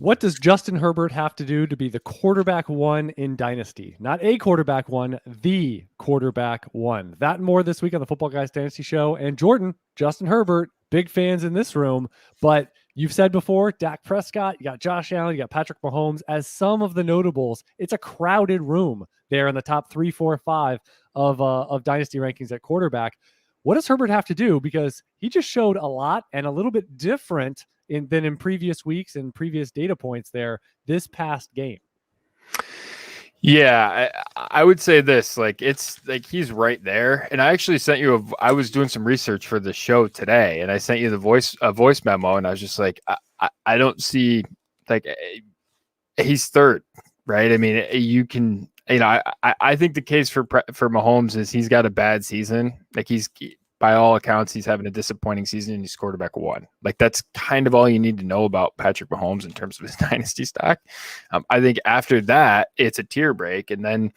What does Justin Herbert have to do to be the quarterback one in Dynasty? Not a quarterback one, the quarterback one. That and more this week on the Football Guys Dynasty Show. And Jordan, Justin Herbert, big fans in this room. But you've said before, Dak Prescott, you got Josh Allen, you got Patrick Mahomes as some of the notables. It's a crowded room there in the top 3, 4, 5 of Dynasty rankings at quarterback. What does Herbert have to do? Because he just showed a lot and a little bit different than in previous weeks and previous data points there this past game. Yeah, I would say this, like, it's like he's right there. And I actually sent you I was doing some research for the show today, and I sent you a voice memo, and I was just like, I don't see, like, he's third, right? I mean, you can, I think the case for Mahomes is he's got a bad season. Like, by all accounts, he's having a disappointing season, and he's quarterback one. Like, that's kind of all you need to know about Patrick Mahomes in terms of his dynasty stock. I think after that, it's a tier break. And then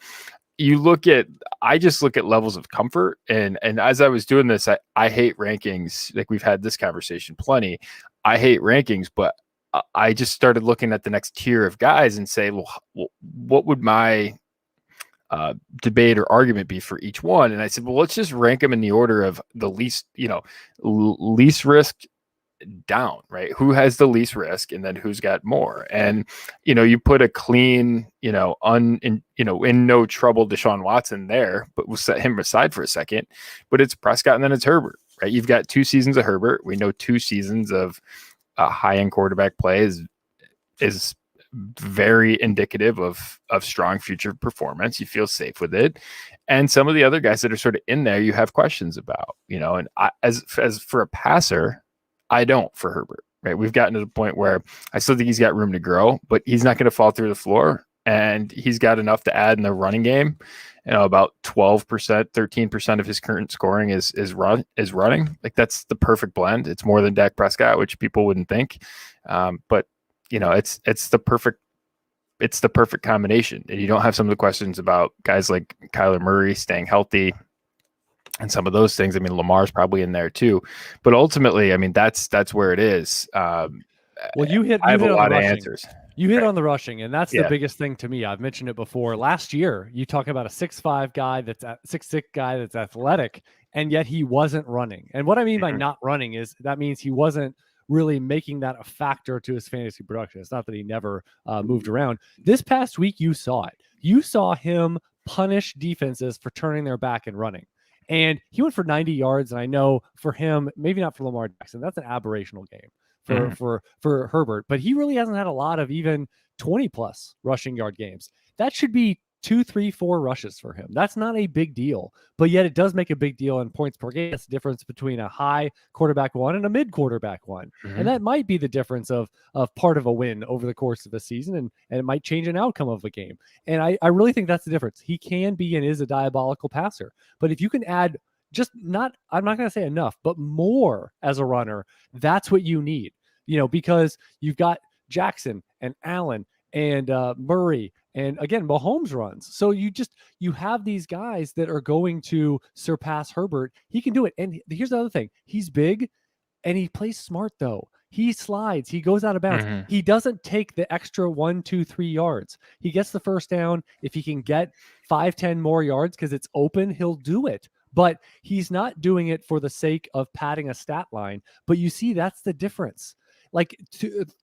I just look at levels of comfort. And as I was doing this, I hate rankings. Like, we've had this conversation plenty. I hate rankings, but I just started looking at the next tier of guys and say, well, what would my debate or argument be for each one? And I said, well, let's just rank them in the order of the least risk down, right? Who has the least risk, and then who's got more? And you put a clean, in no trouble Deshaun Watson there, but we'll set him aside for a second. But it's Prescott, and then it's Herbert, right? You've got 2 seasons of Herbert. We know 2 seasons of high-end quarterback play is very indicative of strong future performance. You feel safe with it. And some of the other guys that are sort of in there, you have questions about, and as for a passer, I don't for Herbert, right? We've gotten to the point where I still think he's got room to grow, but he's not going to fall through the floor, and he's got enough to add in the running game. About 12%, 13% of his current scoring is running. Like, that's the perfect blend. It's more than Dak Prescott, which people wouldn't think. But it's the perfect combination. And you don't have some of the questions about guys like Kyler Murray staying healthy and some of those things. I mean, Lamar's probably in there too, but ultimately, I mean, that's where it is. Well, I have a lot of answers. You hit on the rushing, and that's the biggest thing to me. I've mentioned it before. Last year, you talk about a 6'5" guy that's 6'6" guy that's athletic, and yet he wasn't running. And what I mean by not running is that means he wasn't really making that a factor to his fantasy production. It's not that he never moved around. This past week, you saw it. You saw him punish defenses for turning their back and running. And he went for 90 yards. And I know for him, maybe not for Lamar Jackson, that's an aberrational game for Herbert, but he really hasn't had a lot of even 20 plus rushing yard games. That should be 2, 3, 4 rushes for him. That's not a big deal, but yet it does make a big deal in points per game. It's the difference between a high quarterback one and a mid quarterback one. And that might be the difference of part of a win over the course of a season, and it might change an outcome of a game. And I really think that's the difference. He can be and is a diabolical passer, but if you can add I'm not going to say enough, but more as a runner, that's what you need, because you've got Jackson and Allen and Murray, and again, Mahomes runs. So you have these guys that are going to surpass Herbert. He can do it. And here's the other thing. He's big and he plays smart though. He slides, he goes out of bounds. He doesn't take the extra 1, 2, 3 yards. He gets the first down. If he can get 5, 10 more yards because it's open, he'll do it. But he's not doing it for the sake of padding a stat line. But you see, that's the difference. Like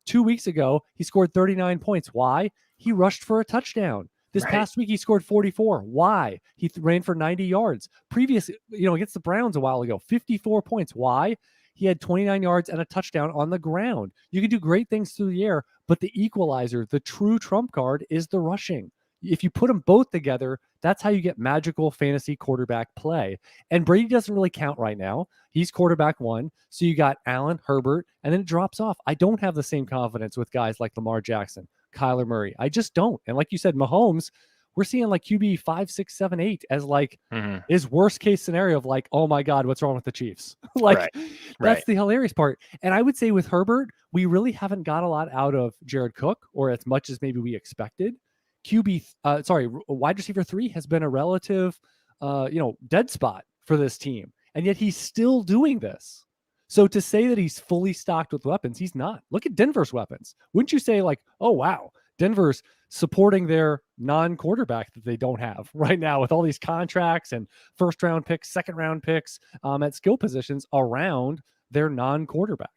2 weeks ago, he scored 39 points. Why? He rushed for a touchdown. This past week, he scored 44. Why? He ran for 90 yards. Previous, against the Browns a while ago, 54 points. Why? He had 29 yards and a touchdown on the ground. You can do great things through the air, but the equalizer, the true trump card, is the rushing. If you put them both together, that's how you get magical fantasy quarterback play. And Brady doesn't really count right now. He's quarterback one. So you got Allen, Herbert, and then it drops off. I don't have the same confidence with guys like Lamar Jackson, Kyler Murray. I just don't. And like you said, Mahomes, we're seeing like QB 5, 6, 7, 8 as like his worst case scenario of like, oh my God, what's wrong with the Chiefs? That's the hilarious part. And I would say with Herbert, we really haven't got a lot out of Jared Cook, or as much as maybe we expected. Wide receiver 3 has been a relative, dead spot for this team. And yet he's still doing this. So to say that he's fully stocked with weapons, he's not. Look at Denver's weapons. Wouldn't you say like, oh, wow, Denver's supporting their non-quarterback that they don't have right now with all these contracts and first-round picks, second-round picks at skill positions around their non-quarterback.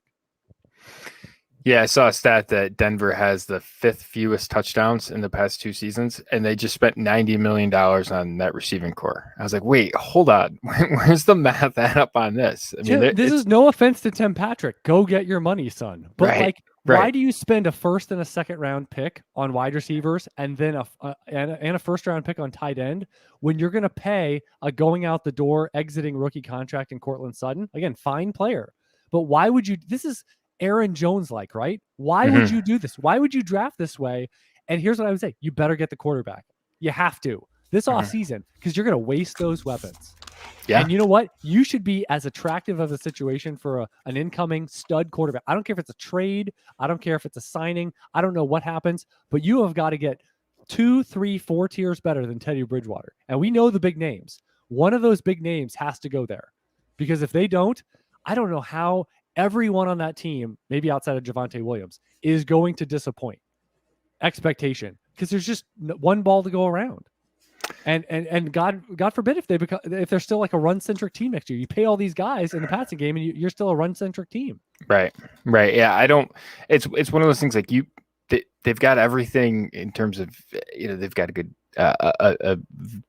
Yeah, I saw a stat that Denver has the 5th fewest touchdowns in the past 2 seasons, and they just spent $90 million on that receiving core. I was like, wait, hold on. Where's the math add up on this? I mean, this is no offense to Tim Patrick. Go get your money, son. But why do you spend a first and a second round pick on wide receivers and then a first round pick on tight end when you're going to pay a going out the door, exiting rookie contract in Cortland Sutton? Again, fine player. But why would you? This is Aaron Jones like, right? Why would you do this? Why would you draft this way? And here's what I would say. You better get the quarterback. You have to this offseason because you're going to waste those weapons. Yeah. And you know what? You should be as attractive of a situation for an incoming stud quarterback. I don't care if it's a trade. I don't care if it's a signing. I don't know what happens, but you have got to get 2, 3, 4 tiers better than Teddy Bridgewater. And we know the big names. One of those big names has to go there because if they don't, I don't know how everyone on that team, maybe outside of Javonte Williams, is going to disappoint expectation because there's just one ball to go around. And God forbid if they're still like a run centric team next year, you pay all these guys in the passing game and you're still a run centric team. Right. Yeah. It's one of those things like they've got everything in terms of, they've got a good, a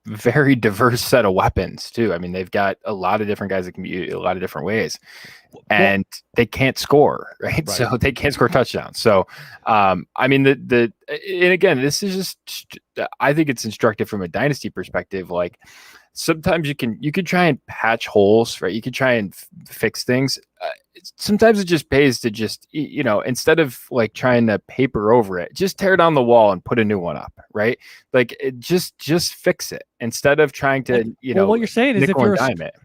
very diverse set of weapons too. I mean, they've got a lot of different guys that can be a lot of different ways and they can't score, right? So they can't score touchdowns. So, I mean, and again, this is just, I think it's instructive from a dynasty perspective. Like sometimes you can try and patch holes, right? You can try and fix things. Sometimes it just pays to just, instead of like trying to paper over it, just tear down the wall and put a new one up, right? Like just fix it instead of trying to, what you're saying is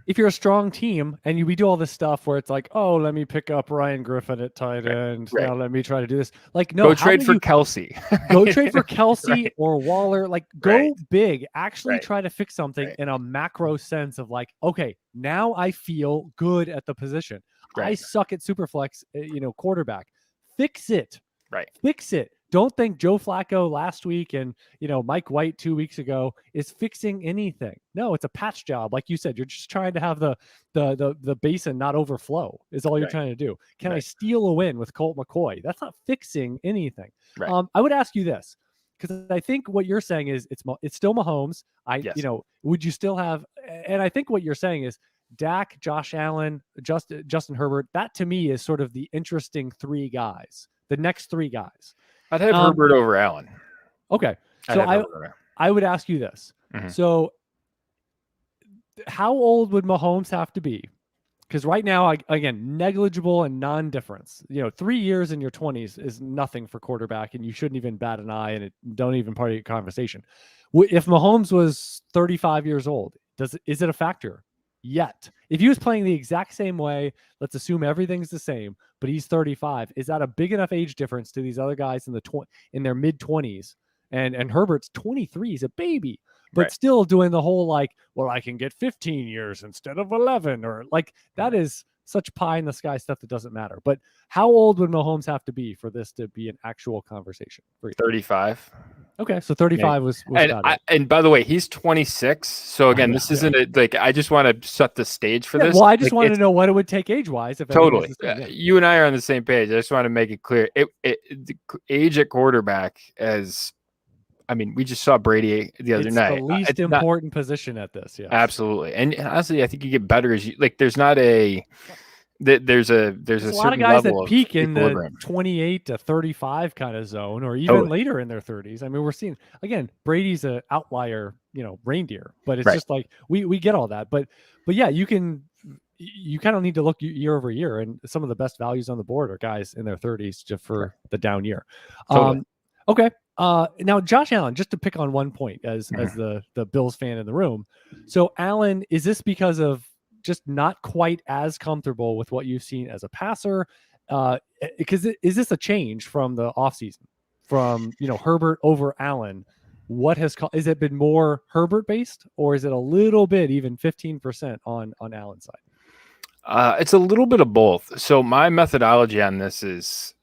if you're a strong team and we do all this stuff where it's like, oh, let me pick up Ryan Griffin at tight end. Right. Now let me try to do this. Like, no, go trade for Kelsey. Go trade for Kelsey or Waller. Like go big, actually try to fix something in a macro sense of like, okay, now I feel good at the position. I suck at Superflex, quarterback. Fix it. Right. Fix it. Don't think Joe Flacco last week and, Mike White 2 weeks ago is fixing anything. No, it's a patch job. Like you said, you're just trying to have the basin not overflow is all you're trying to do. Can I steal a win with Colt McCoy? That's not fixing anything. Right. I would ask you this, because I think what you're saying is it's still Mahomes. Would you still have, and I think what you're saying is Dak, Josh Allen, Justin Herbert. That to me is sort of the interesting 3 guys, the next 3 guys. I'd have Herbert over Allen. Okay. So I would ask you this. Mm-hmm. So how old would Mahomes have to be? Because right now, again, negligible and non-difference. 3 years in your 20s is nothing for quarterback, and you shouldn't even bat an eye, and it don't even part of your conversation. If Mahomes was 35 years old, is it a factor? Yet, if he was playing the exact same way, let's assume everything's the same, but he's 35. Is that a big enough age difference to these other guys in their mid 20s? And Herbert's 23, he's a baby, but still doing the whole like, well, I can get 15 years instead of 11, or like that is such pie in the sky stuff that doesn't matter. But how old would Mahomes have to be for this to be an actual conversation for you? 35. Okay, so 35 was and by the way, he's 26. So again, this isn't like I just want to set the stage for this. Well, I just wanted to know what it would take age-wise. If totally, you and I are on the same page. I just want to make it clear. The age at quarterback, we just saw Brady the other night. The least important position at this. Yeah, absolutely. And honestly, I think you get better as you like. There's not a. There's a lot of guys that peak in the 28 to 35 kind of zone, or even later in their 30s. I mean, we're seeing again, Brady's an outlier, reindeer, but it's just like we get all that, but yeah, you kind of need to look year over year, and some of the best values on the board are guys in their 30s just for the down year. Totally. Okay. Now Josh Allen, just to pick on one point as the Bills fan in the room. So Allen, is this because of just not quite as comfortable with what you've seen as a passer? Because is this a change from the offseason from, Herbert over Allen? Is it been more Herbert based, or is it a little bit, even 15% on Allen's side? It's a little bit of both. So my methodology on this is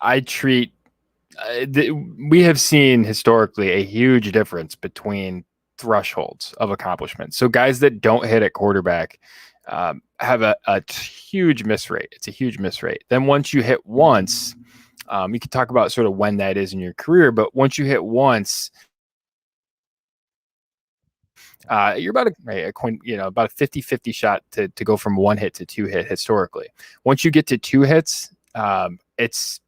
I treat we have seen historically a huge difference between thresholds of accomplishment. So guys that don't hit at quarterback have a huge miss rate. It's a huge miss rate. Then once you hit once, you can talk about sort of when that is in your career, but once you hit once, you're about about a 50-50 shot to go from one hit to two hit historically. Once you get to two hits, it's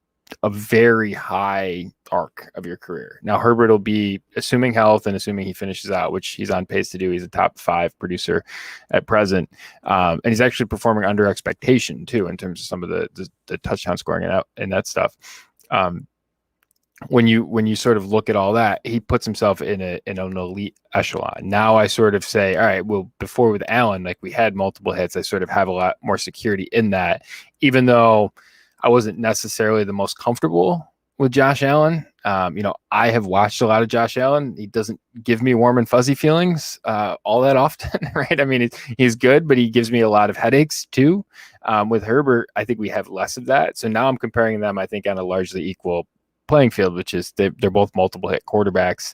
a very high arc of your career. Now Herbert will be, assuming health and assuming he finishes out, which he's on pace to do. He's a top 5 producer at present. And he's actually performing under expectation too, in terms of some of the touchdown scoring and that stuff. When you sort of look at all that, he puts himself in an elite echelon. Now I sort of say, all right, well, before with Allen, like we had multiple hits, I sort of have a lot more security in that, even though I wasn't necessarily the most comfortable with Josh Allen. I have watched a lot of Josh Allen. He doesn't give me warm and fuzzy feelings all that often, right? I mean, he's good, but he gives me a lot of headaches too. With Herbert, I think we have less of that. So now I'm comparing them, I think, on a largely equal playing field, which is they're both multiple hit quarterbacks.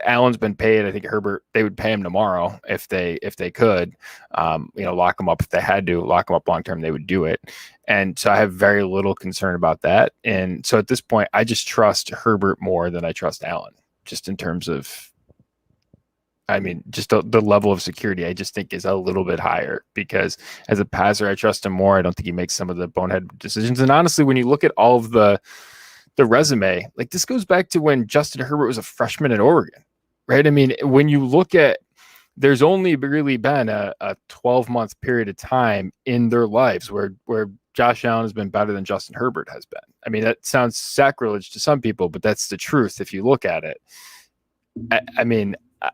Allen's been paid. I think Herbert, they would pay him tomorrow if they could, lock him up if they had to lock him up long term, they would do it. And so I have very little concern about that. And so at this point, I just trust Herbert more than I trust Allen, just in terms of, just the level of security I just think is a little bit higher, because as a passer, I trust him more. I don't think he makes some of the bonehead decisions. And honestly, when you look at all of the resume, like this goes back to when Justin Herbert was a freshman at Oregon, right? I mean, when you look at, there's only really been a 12-month period of time in their lives where Josh Allen has been better than Justin Herbert has been. I mean, that sounds sacrilege to some people, but that's the truth if you look at it.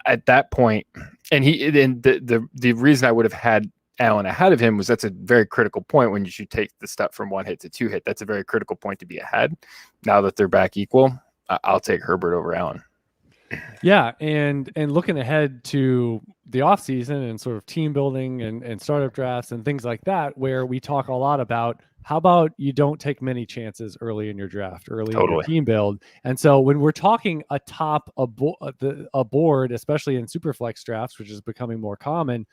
At that point, and the reason I would have had Allen ahead of him was that's a very critical point when you should take the step from one hit to two hit. That's a very critical point to be ahead. Now that they're back equal, I'll take Herbert over Allen. Yeah, and looking ahead to the offseason and sort of team building and startup drafts and things like that, where we talk a lot about how about you don't take many chances early in your draft, early in your team build. And so when we're talking atop a board, especially in superflex drafts, which is becoming more common,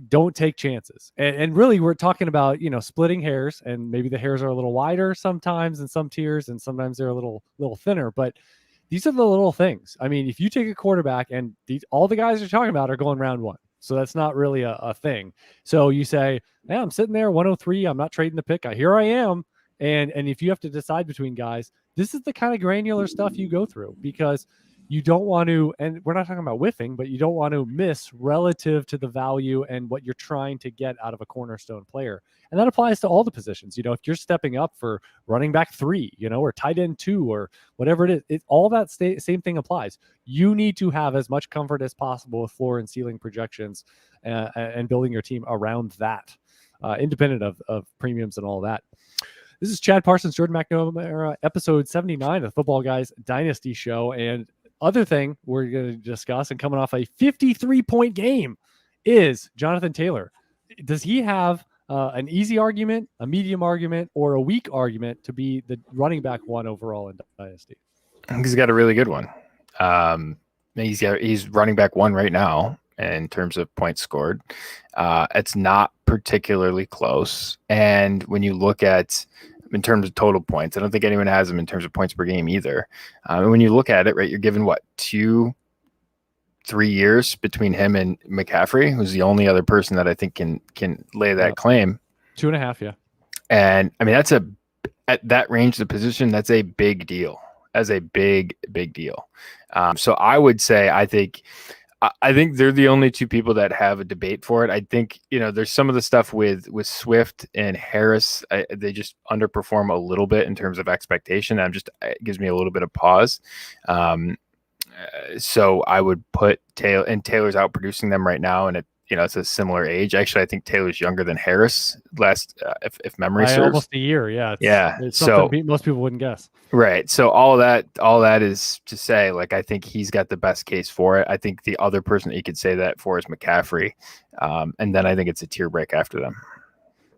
don't take chances. And really, we're talking about, splitting hairs, and maybe the hairs are a little wider sometimes in some tiers, and sometimes they're a little thinner. But these are the little things. I mean, if you take a quarterback and all the guys you're talking about are going round 1, so that's not really a thing. So you say, yeah, I'm sitting there 103. I'm not trading the pick. Here I am. And if you have to decide between guys, this is the kind of granular stuff you go through, because you don't want to, and we're not talking about whiffing, but you don't want to miss relative to the value and what you're trying to get out of a cornerstone player. And that applies to all the positions. If you're stepping up for running back 3, or tight end 2, or whatever it is, all that same thing applies. You need to have as much comfort as possible with floor and ceiling projections and building your team around that, independent of premiums and all that. This is Chad Parsons, Jordan McNamara, episode 79 of the Footballguys Dynasty Show. And other thing we're going to discuss, and coming off a 53-point game, is Jonathan Taylor. Does he have an easy argument, a medium argument, or a weak argument to be the running back 1 overall in Dynasty? I think he's got a really good one. He's running back 1 right now in terms of points scored. It's not particularly close. And when you look at, in terms of total points, I don't think anyone has them in terms of points per game either. And when you look at it, right, you're given 2-3 years between him and McCaffrey, who's the only other person that I think can lay that claim. 2.5, yeah. And that's at that range of the position, that's a big deal. As a big deal. So I would say, I think they're the only 2 people that have a debate for it. I think, there's some of the stuff with Swift and Harris. They just underperform a little bit in terms of expectation. It gives me a little bit of pause. So I would put Taylor's out producing them right now. And it's a similar age. Actually, I think Taylor's younger than Harris if memory serves. Almost a year. Yeah. It's something most people wouldn't guess. Right. So all that is to say, like, I think he's got the best case for it. I think the other person that you could say that for is McCaffrey. And then I think it's a tier break after them.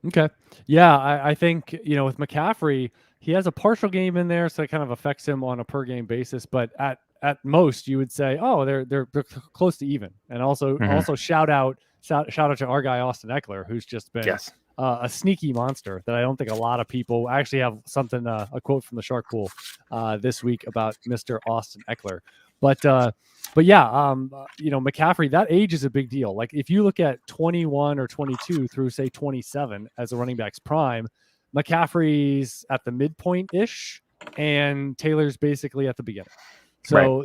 Okay. Yeah. I think, with McCaffrey, he has a partial game in there, so it kind of affects him on a per game basis. But at most, you would say, oh, they're close to even. And also shout out to our guy Austin Ekeler, who's just been a sneaky monster that I don't think a lot of people actually have something a quote from the Shark Pool this week about Mr. Austin Ekeler. But yeah, McCaffrey, that age is a big deal. Like if you look at 21 or 22 through say 27 as a running back's prime, McCaffrey's at the midpoint ish, and Taylor's basically at the beginning. So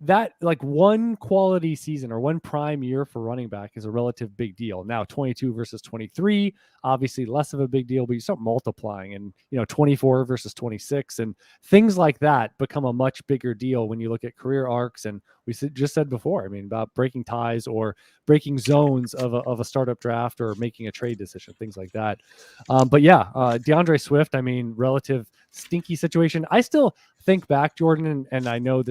that like one quality season or one prime year for running back is a relative big deal. Now 22 versus 23, obviously less of a big deal, but you start multiplying and 24 versus 26 and things like that become a much bigger deal when you look at career arcs. And we just said before, about breaking ties or breaking zones of a startup draft or making a trade decision, things like that. But yeah, DeAndre Swift, relative stinky situation. I still think back, Jordan, and I know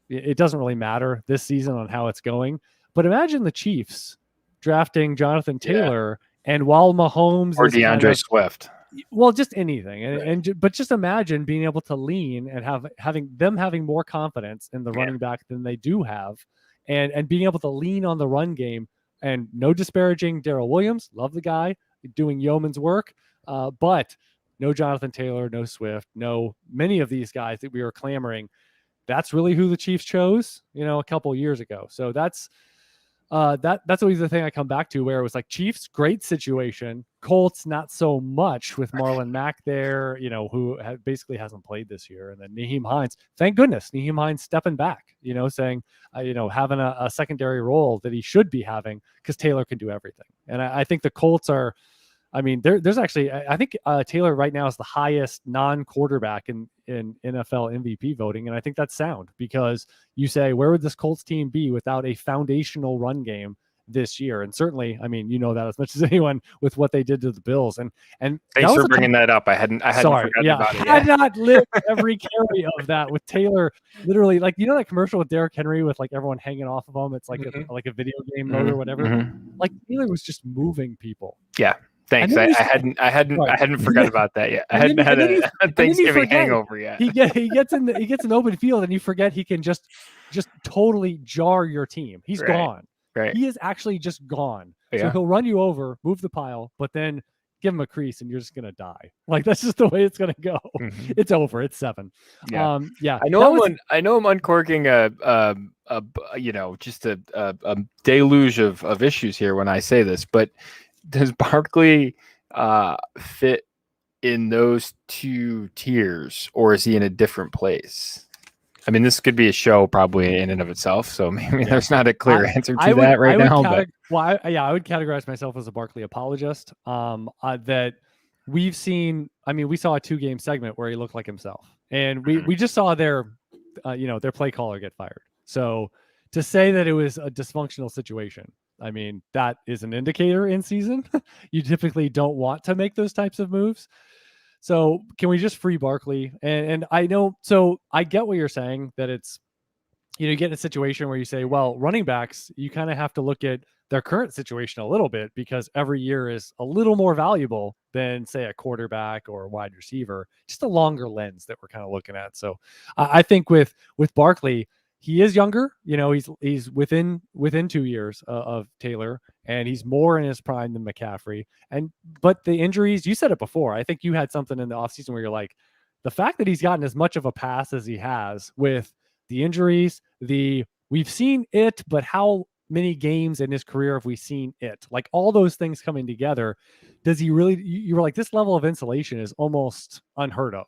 it doesn't really matter this season on how it's going, but imagine the Chiefs drafting Jonathan Taylor, and while Mahomes or DeAndre Swift, well, just anything, but just imagine being able to lean and having more confidence in the running back than they do have, and being able to lean on the run game. And no disparaging Darrell Williams, love the guy doing yeoman's work, but no Jonathan Taylor, no Swift, no many of these guys that we were clamoring. That's really who the Chiefs chose, a couple of years ago. So that's always the thing I come back to, where it was like Chiefs, great situation. Colts, not so much with Marlon Mack there, who basically hasn't played this year. And then Nyheim Hines, thank goodness, Nyheim Hines stepping back, saying, having a secondary role that he should be having because Taylor can do everything. And I think the Colts are, there's actually, I think Taylor right now is the highest non-quarterback in NFL MVP voting. And I think that's sound, because you say, where would this Colts team be without a foundational run game this year? And certainly, that as much as anyone with what they did to the Bills. And thanks for bringing that up. I hadn't forgotten about it. I had not lived every carry of that with Taylor. Literally, like, that commercial with Derrick Henry with like everyone hanging off of him. It's like a video game mode or whatever. Like Taylor was just moving people. Yeah. Thanks. I hadn't forgot about that yet. I hadn't had a Thanksgiving hangover yet. He gets an open field, and you forget he can just totally jar your team. He's gone. Right. He is actually just gone. Yeah. So he'll run you over, move the pile, but then give him a crease, and you're just gonna die. Like that's just the way it's gonna go. It's over. It's 7. Yeah. Yeah. I know I'm uncorking just a deluge of issues here when I say this, but does Barkley fit in those two tiers, or is he in a different place? This could be a show probably in and of itself, so maybe there's not a clear answer to that right now. I would categorize myself as a Barkley apologist. That we've seen. We saw a 2-game segment where he looked like himself, and we just saw their play caller get fired. So to say that it was a dysfunctional situation, that is an indicator in season. You typically don't want to make those types of moves. So can we just free Barkley? And I know, so I get what you're saying, that it's, you get in a situation where you say, well, running backs, you kind of have to look at their current situation a little bit, because every year is a little more valuable than, say, a quarterback or a wide receiver, just a longer lens that we're kind of looking at. So I think with Barkley, he is younger, he's within 2 years of Taylor, and he's more in his prime than McCaffrey. But the injuries, you said it before. I think you had something in the offseason where you're like, the fact that he's gotten as much of a pass as he has with the injuries, we've seen it, but how many games in his career have we seen it? Like all those things coming together, does he really, you were like, this level of insulation is almost unheard of.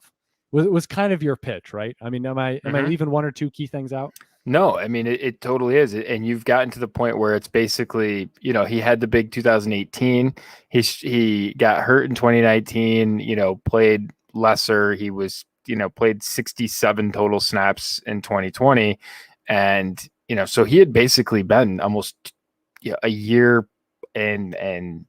Was kind of your pitch, right? Am I leaving one or two key things out? No, it totally is. And you've gotten to the point where it's basically, he had the big 2018. He got hurt in 2019, played lesser. He was, played 67 total snaps in 2020. And, so he had basically been almost a year and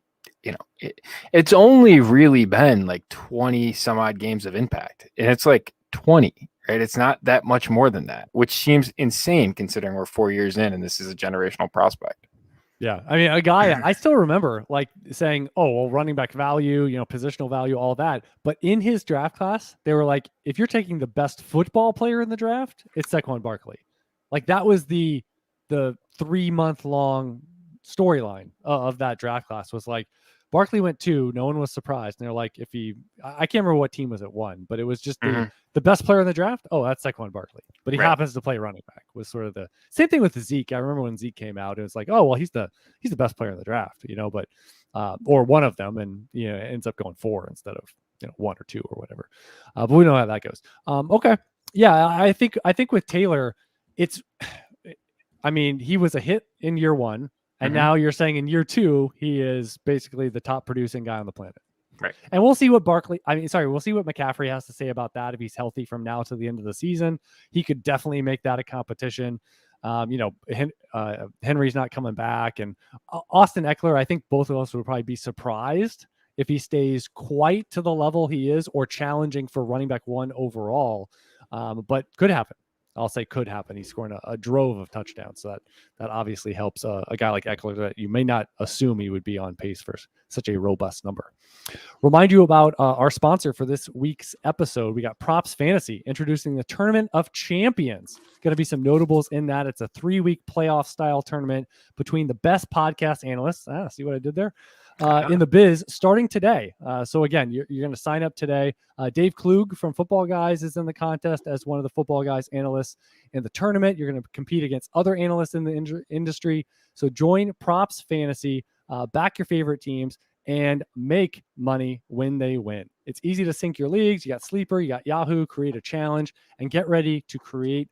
it's only really been like 20 some odd games of impact, and it's like 20, right? It's not that much more than that, which seems insane considering we're 4 years in and this is a generational prospect. Yeah. I mean, a guy I still remember like saying, oh, well, running back value, positional value, all that. But in his draft class, they were like, if you're taking the best football player in the draft, it's Saquon Barkley. Like that was the 3-month long storyline of that draft class was like, Barkley went 2. No one was surprised. And they're like, I can't remember what team was at 1, but it was just the best player in the draft. Oh, that's Saquon Barkley. But he happens to play running back was sort of the same thing with the Zeke. I remember when Zeke came out, it was like, oh, well, he's the best player in the draft, but, or one of them. And, it ends up going 4 instead of, 1 or 2 or whatever. But we know how that goes. Okay. Yeah. I think with Taylor, he was a hit in year 1. And now you're saying in year 2, he is basically the top producing guy on the planet. Right. And we'll see what we'll see what McCaffrey has to say about that. If he's healthy from now to the end of the season, he could definitely make that a competition. Henry's not coming back. And Austin Ekeler, I think both of us would probably be surprised if he stays quite to the level he is or challenging for running back 1 overall. But could happen. I'll say could happen. He's scoring a drove of touchdowns. So that obviously helps a guy like Ekeler that you may not assume he would be on pace for such a robust number. Remind you about our sponsor for this week's episode. We got Props Fantasy introducing the Tournament of Champions. Going to be some notables in that. It's a 3-week playoff style tournament between the best podcast analysts. See what I did there? In the biz starting today. So again, you're going to sign up today. Dave Klug from Footballguys is in the contest as one of the Footballguys analysts in the tournament. You're going to compete against other analysts in the industry. So join Props Fantasy, back your favorite teams, and make money when they win. It's easy to sync your leagues. You got Sleeper, you got Yahoo, create a challenge, and get ready to create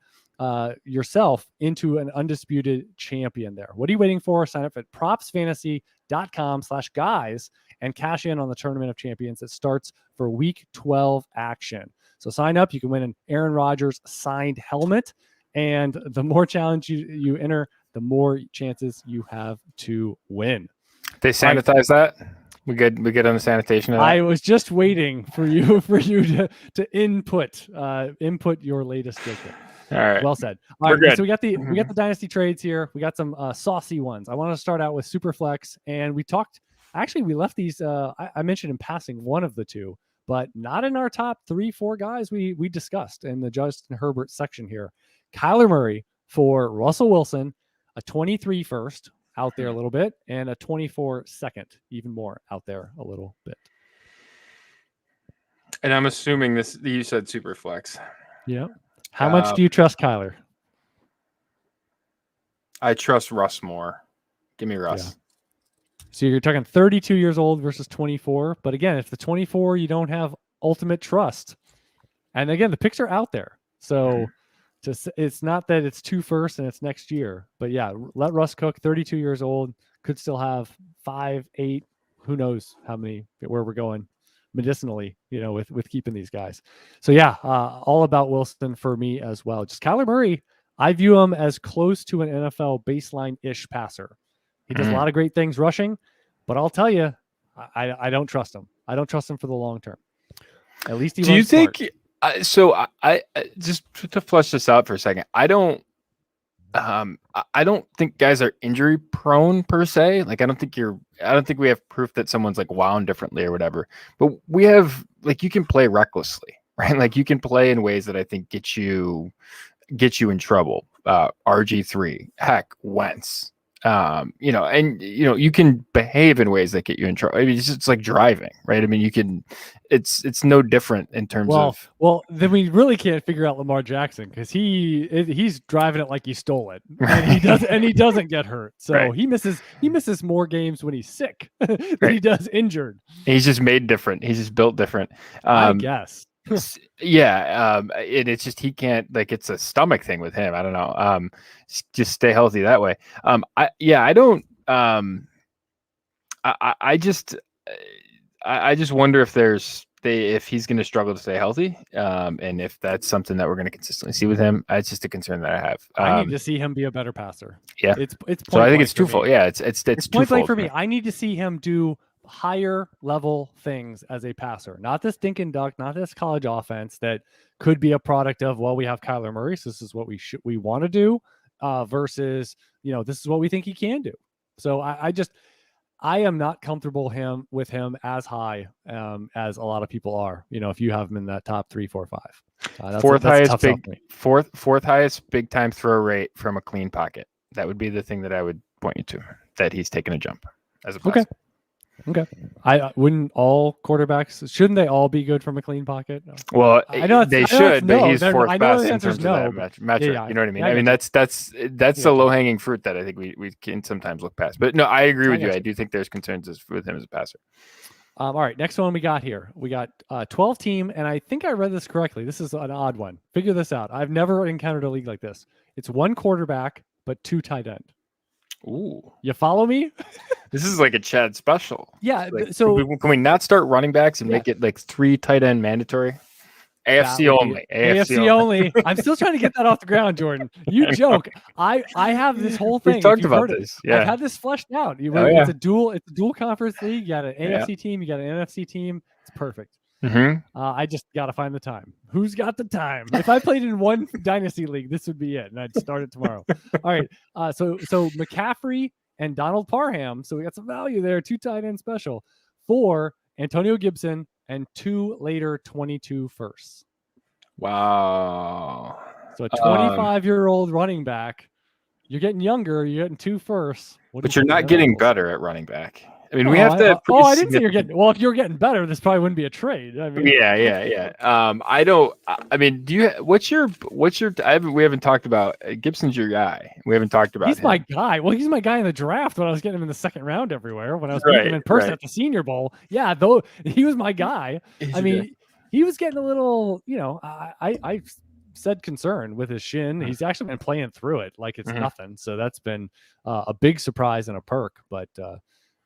yourself into an undisputed champion there. What are you waiting for? Sign up at propsfantasy.com/guys and cash in on the Tournament of Champions that starts for week 12 action. So sign up. You can win an Aaron Rodgers signed helmet. And the more challenge you enter, the more chances you have to win. They sanitize that? We good on the sanitation of that? I was just waiting for you to input your latest ticket. All right. Well said. All right. So we got the dynasty trades here. We got some saucy ones. I want to start out with Superflex, and we left these. I mentioned in passing one of the two, but not in our top 3-4 guys we discussed in the Justin Herbert section here. Kyler Murray for Russell Wilson, a 23 first out there a little bit, and a 24 second, even more out there a little bit. And I'm assuming you said Superflex. Yeah. How much do you trust Kyler? I trust Russ more. Give me Russ. Yeah. So you're talking 32 years old versus 24. But again, if the 24, you don't have ultimate trust. And again, the picks are out there. So it's not that it's 2 first and it's next year. But yeah, let Russ cook. 32 years old. Could still have 5, 8. Who knows how many, where we're going medicinally, with keeping these guys. So yeah, all about Wilson for me as well. Just Kyler Murray, I view him as close to an NFL baseline-ish passer. He does a lot of great things rushing, but I'll tell you, I don't trust him. I don't trust him for the long term. At least he. Do you think? I just to flesh this out for a second. I don't think guys are injury prone per se. Like I don't think we have proof that someone's like wound differently or whatever. But we have you can play recklessly, right? Like you can play in ways that I think get you in trouble. RG3, heck, Wentz. You can behave in ways that get you in trouble. I mean, it's like driving, right? I mean, it's no different in terms of. Well, then we really can't figure out Lamar Jackson because he's driving it like he stole it, and he doesn't get hurt. So he misses more games when he's sick than he does injured. He's just made different. He's just built different. I guess. And it's just he can't, it's a stomach thing with him. I don't know. Just stay healthy that way. I just wonder if there's if he's going to struggle to stay healthy, and if that's something that we're going to consistently see with him, it's just a concern that I have. I need to see him be a better passer. Yeah, it's so I think it's twofold. Yeah, it's point blank twofold for me. I need to see him do higher level things as a passer, not this dink and duck, not this college offense that could be a product of, well, we have Kyler Murray, so this is what we want to do, versus, this is what we think he can do. So I am not comfortable with him as high as a lot of people are. If you have him in that top 3, 4, 5, fourth highest big time throw rate from a clean pocket. That would be the thing that I would point you to, that he's taken a jump as a passer. Okay. I wouldn't all quarterbacks, shouldn't they all be good from a clean pocket? No. Well, I know they should, but he's fourth best in terms no, of that metric. Yeah. You know what I mean? I mean, that's the low hanging fruit that I think we can sometimes look past. But no, I agree with you. I do think there's concerns with him as a passer. All right, next one we got here. We got 12 team, and I think I read this correctly. This is an odd one. Figure this out. I've never encountered a league like this. It's 1 quarterback, but 2 tight end. Ooh, you follow me? This is like a Chad special. Yeah. So can we not start running backs and make it like 3 tight end mandatory? AFC only. AFC only. I'm still trying to get that off the ground, Jordan. You joke. I have this whole thing. We've talked about this. Yeah. I've had this fleshed out. It's a dual conference league. You got an AFC team. You got an NFC team. It's perfect. Mm-hmm. I just got to find the time. Who's got the time? If I played in one dynasty league, this would be it, and I'd start it tomorrow. All right. So McCaffrey and Donald Parham. So we got some value there. 2 tight end special for Antonio Gibson and 2 later 22 firsts. Wow. So a 25-year-old running back. You're getting younger. You're getting 2 firsts. But you're not getting better at running back. I mean, we have to. I didn't say you're getting. Well, if you're getting better, this probably wouldn't be a trade. I mean, yeah. I don't. I mean, do you? What's your? We haven't talked about Gibson's your guy. We haven't talked about. He's my guy. Well, he's my guy in the draft when I was getting him in the 2nd round everywhere. When I was meeting him in person at the Senior Bowl, yeah, though he was my guy. He was getting a little. I said concern with his shin. He's actually been playing through it like it's nothing. So that's been a big surprise and a perk. But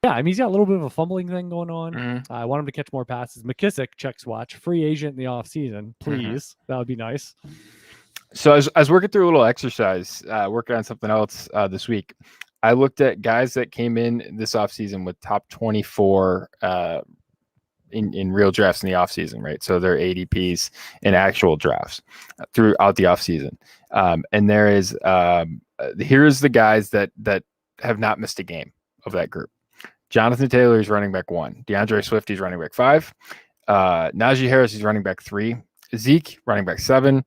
yeah, I mean, he's got a little bit of a fumbling thing going on. I want him to catch more passes. McKissick, checks watch, free agent in the offseason. Please. That would be nice. So as working through a little exercise, working on something else this week, I looked at guys that came in this offseason with top 24 in real drafts in the offseason, right? So they're ADPs in actual drafts throughout the offseason. And there is here's the guys that have not missed a game of that group. Jonathan Taylor is running back 1. DeAndre Swift is running back 5. Najee Harris is running back 3. Zeke running back 7.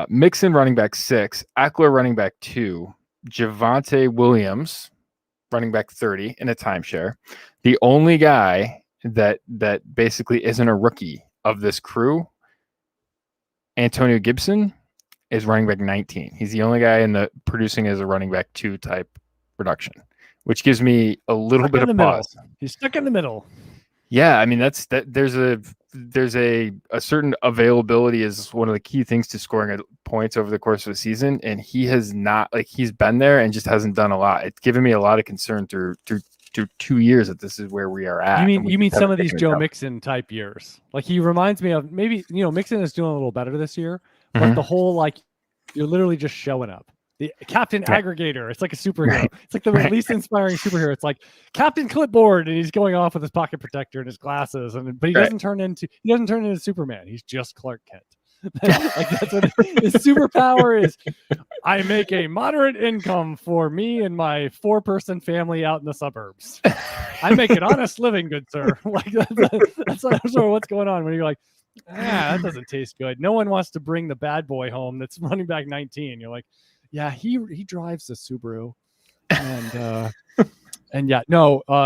Mixon running back 6. Ekeler running back 2. Javonte Williams running back 30 in a timeshare. The only guy that basically isn't a rookie of this crew, Antonio Gibson, is running back 19. He's the only guy in the producing as a running back 2 type production, which gives me a little bit of pause. He's stuck in the middle. Yeah, I mean there's a certain availability is one of the key things to scoring points over the course of the season, and he has not, he's been there and just hasn't done a lot. It's given me a lot of concern through 2 years that this is where we are at. You mean some of these Joe Mixon type years? Like, he reminds me of, maybe, Mixon is doing a little better this year, but the whole, you're literally just showing up. The Captain Aggregator. It's like a superhero. Right. It's like the least inspiring superhero. It's like Captain Clipboard, and he's going off with his pocket protector and his glasses, but he doesn't turn into Superman. He's just Clark Kent. That's what his superpower is. I make a moderate income for me and my 4-person family out in the suburbs. I make an honest living, good sir. That's sort of what's going on when you're like, that doesn't taste good. No one wants to bring the bad boy home that's running back 19. You're like, yeah, he drives a Subaru, and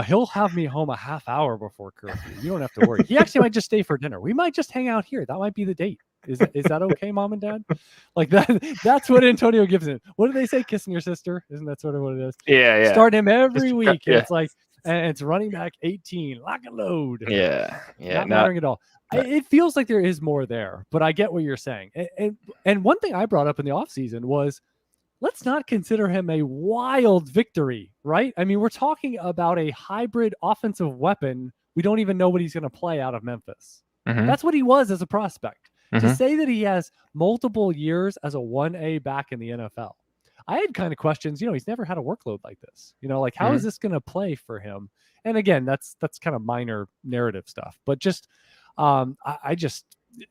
he'll have me home a half hour before curfew. You don't have to worry. He actually might just stay for dinner. We might just hang out here. That might be the date. Is that okay, Mom and Dad? Like that's what Antonio Gibson. What do they say? Kissing your sister? Isn't that sort of what it is? Yeah. Start him every week. Yeah. It's like, and it's running back 18, lock and load. Yeah. Not mattering at all. It feels like there is more there, but I get what you're saying. And one thing I brought up in the offseason was, let's not consider him a wild victory, right? I mean, we're talking about a hybrid offensive weapon. We don't even know what he's going to play out of Memphis. That's what he was as a prospect. Mm-hmm. To say that he has multiple years as a 1A back in the NFL, I had kind of questions. He's never had a workload like this. Like, how is this going to play for him? And again, that's kind of minor narrative stuff. But just,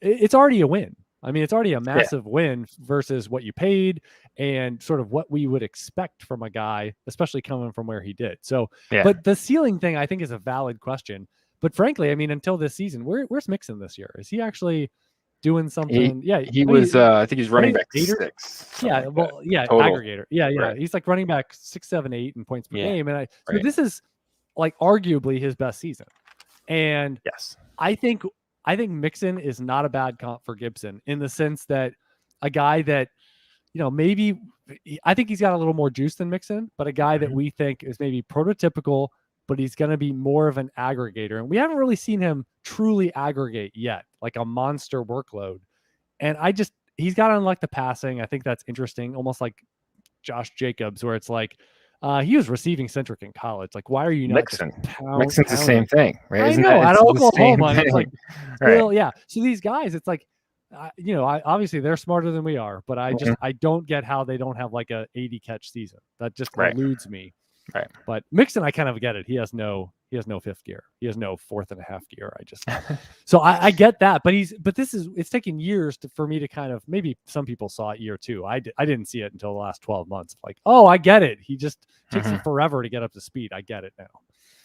it's already a win. I mean, it's already a massive win versus what you paid and sort of what we would expect from a guy, especially coming from where he did. So, but the ceiling thing, I think, is a valid question. But frankly, I mean, until this season, where's Mixon this year? Is he actually doing something? He was. I think he's running back 6. Yeah, total. Aggregator. Yeah. Right. He's like running back 6, 7, 8 in points per game, and so this is like arguably his best season. And I think Mixon is not a bad comp for Gibson in the sense that a guy that, maybe I think he's got a little more juice than Mixon, but a guy that we think is maybe prototypical, but he's going to be more of an aggregator. And we haven't really seen him truly aggregate yet, like a monster workload. And he's got to unlock the passing. I think that's interesting, almost like Josh Jacobs, where it's like, he was receiving centric in college. Like, why are you not Mixon? Mixon's the same thing, right? I know, out of Oklahoma. It's like, still, So these guys, it's like, obviously they're smarter than we are, but I don't get how they don't have like a 80 catch season. That just eludes me. Right. But Mixon, I kind of get it. He has no fifth gear. He has no 4.5 gear. So I get that, but it's taken years for me to kind of, maybe some people saw it year 2. I didn't see it until the last 12 months. Like, oh, I get it. He just takes him forever to get up to speed. I get it now.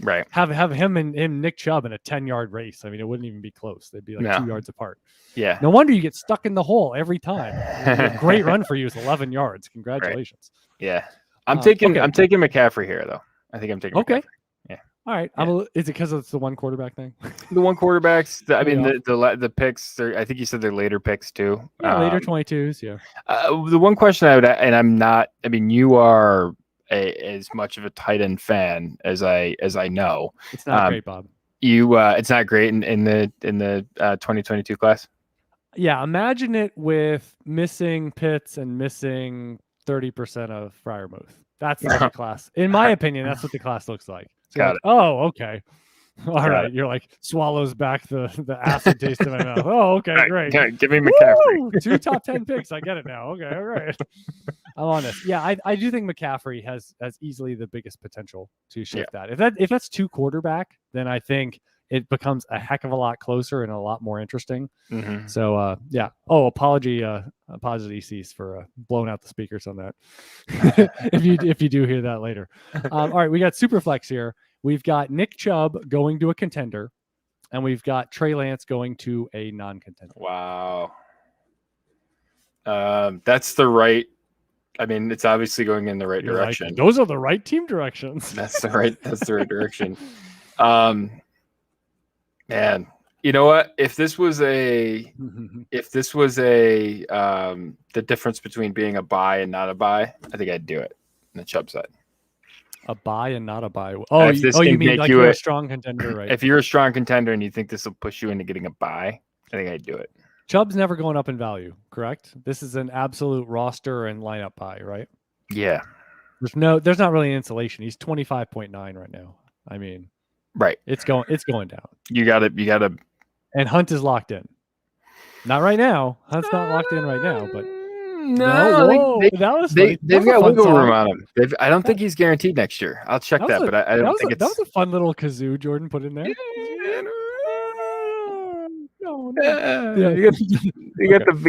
Right. Have him and Nick Chubb in a 10-yard race. I mean, it wouldn't even be close. They'd be like 2 yards apart. Yeah. No wonder you get stuck in the hole every time. A great run for you is 11 yards. Congratulations. Right. Yeah. I'm taking McCaffrey here, though. I think I'm taking McCaffrey. Yeah. All right. Yeah. Is it because it's the one quarterback thing? The one quarterbacks. The picks. I think you said they're later picks too. Yeah, later 22s. Yeah. The one question I would, and I'm not. I mean, you are as much of a tight end fan as I know. It's not great, Bob. It's not great in the 2022 class. Yeah. Imagine it with missing Pitts and missing 30% of Freiermuth. That's what the class, in my opinion, that's what the class looks like. So Got it. Oh, okay. All right. You're like, swallows back the acid taste in my mouth. Oh, okay, great. Give me McCaffrey. Woo! 2 top 10 picks. I get it now. Okay, all right. I'm honest. Yeah, I do think McCaffrey has easily the biggest potential to shift that. If that's 2 quarterback, then I think it becomes a heck of a lot closer and a lot more interesting. Mm-hmm. So, yeah. Oh, apologies, ECs, for blowing out the speakers on that. if you do hear that later. All right, we got Superflex here. We've got Nick Chubb going to a contender, and we've got Trey Lance going to a non-contender. Wow. That's the right. I mean, it's obviously going in the right direction. Like, those are the right team directions. That's the right direction. Man, you know what? If this was the difference between being a buy and not a buy, I think I'd do it on the Chubb side. A buy and not a buy. Oh, you mean like you're a strong contender, right? If you're a strong contender and you think this will push you into getting a buy, I think I'd do it. Chubb's never going up in value, correct? This is an absolute roster and lineup buy, right? Yeah. There's not really an insulation. He's 25.9 right now. I mean, right. It's going down. You got to. And Hunt is locked in. Not right now. Hunt's not locked in right now, but they've got wiggle room on him. I don't think he's guaranteed next year. I'll check that, but I don't think it's. That was a fun little kazoo Jordan put in there. You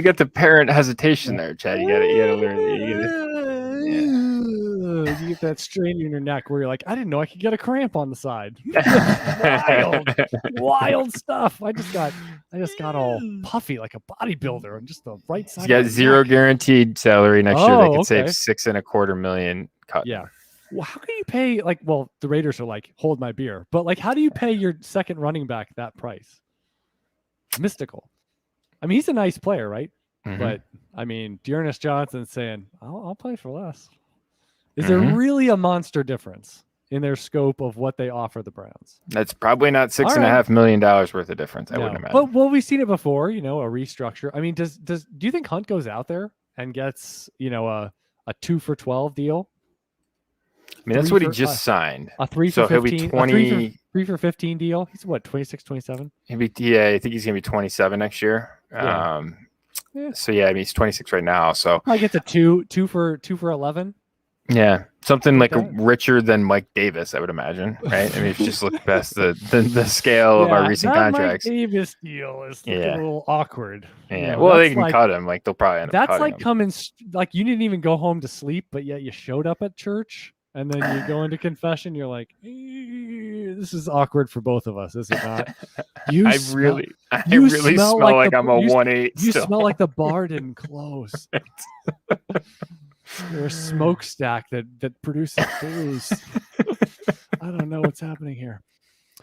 got the parent hesitation there, Chad. You got to learn. You get that strain in your neck where you're like, I didn't know I could get a cramp on the side. wild stuff. I just got all puffy like a bodybuilder on just the right side. You got zero guaranteed salary next year. They could save $6.25 million cut. Yeah. Well, how can you pay the Raiders are like, hold my beer, but how do you pay your second running back that price? Mystical. I mean, he's a nice player, right? Mm-hmm. But I mean, Dearness Johnson's saying, I'll play for less. Is there really a monster difference in their scope of what they offer the Browns? That's probably not $6.5 million worth of difference. I wouldn't imagine. But we've seen it before, a restructure. I mean, do you think Hunt goes out there and gets, a 2 for $12 deal? mean, that's what he just signed. A 3 for so 15. He'll be 20. A 3 for 15 deal. He's what, 26, 27? I think he's gonna be 27 next year. Yeah. So yeah, I mean, he's 26 right now. So I get the two for 11. Yeah, something like richer than Mike Davis, I would imagine, right? I mean, if you just look past the scale of our recent contracts. Mike Davis deal is looking a little awkward. Yeah, well, they can cut him. Like they'll probably end up cutting him. Coming like you didn't even go home to sleep, but yet you showed up at church, and then you go into confession. You're like, this is awkward for both of us, is it not? I really smell like I'm a 1-8. You smell like the bar didn't close. You're a smokestack that produces booze. I don't know what's happening here.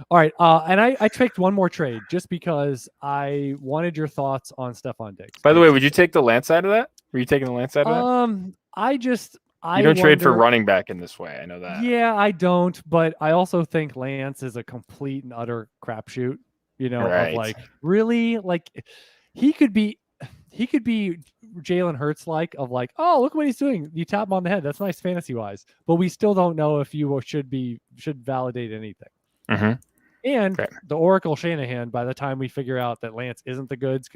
All right. And I picked one more trade just because I wanted your thoughts on Stefon Diggs. By the way, would you take the Lance side of that? Were you taking the Lance side of that? You don't trade for running back in this way. I know that. Yeah, I don't. But I also think Lance is a complete and utter crapshoot. Of like, really? Like, he could be Jalen Hurts of like, oh, look what he's doing. You tap him on the head. That's nice fantasy wise. But we still don't know if you should validate anything. Mm-hmm. And the Oracle Shanahan, by the time we figure out that Lance isn't the goods,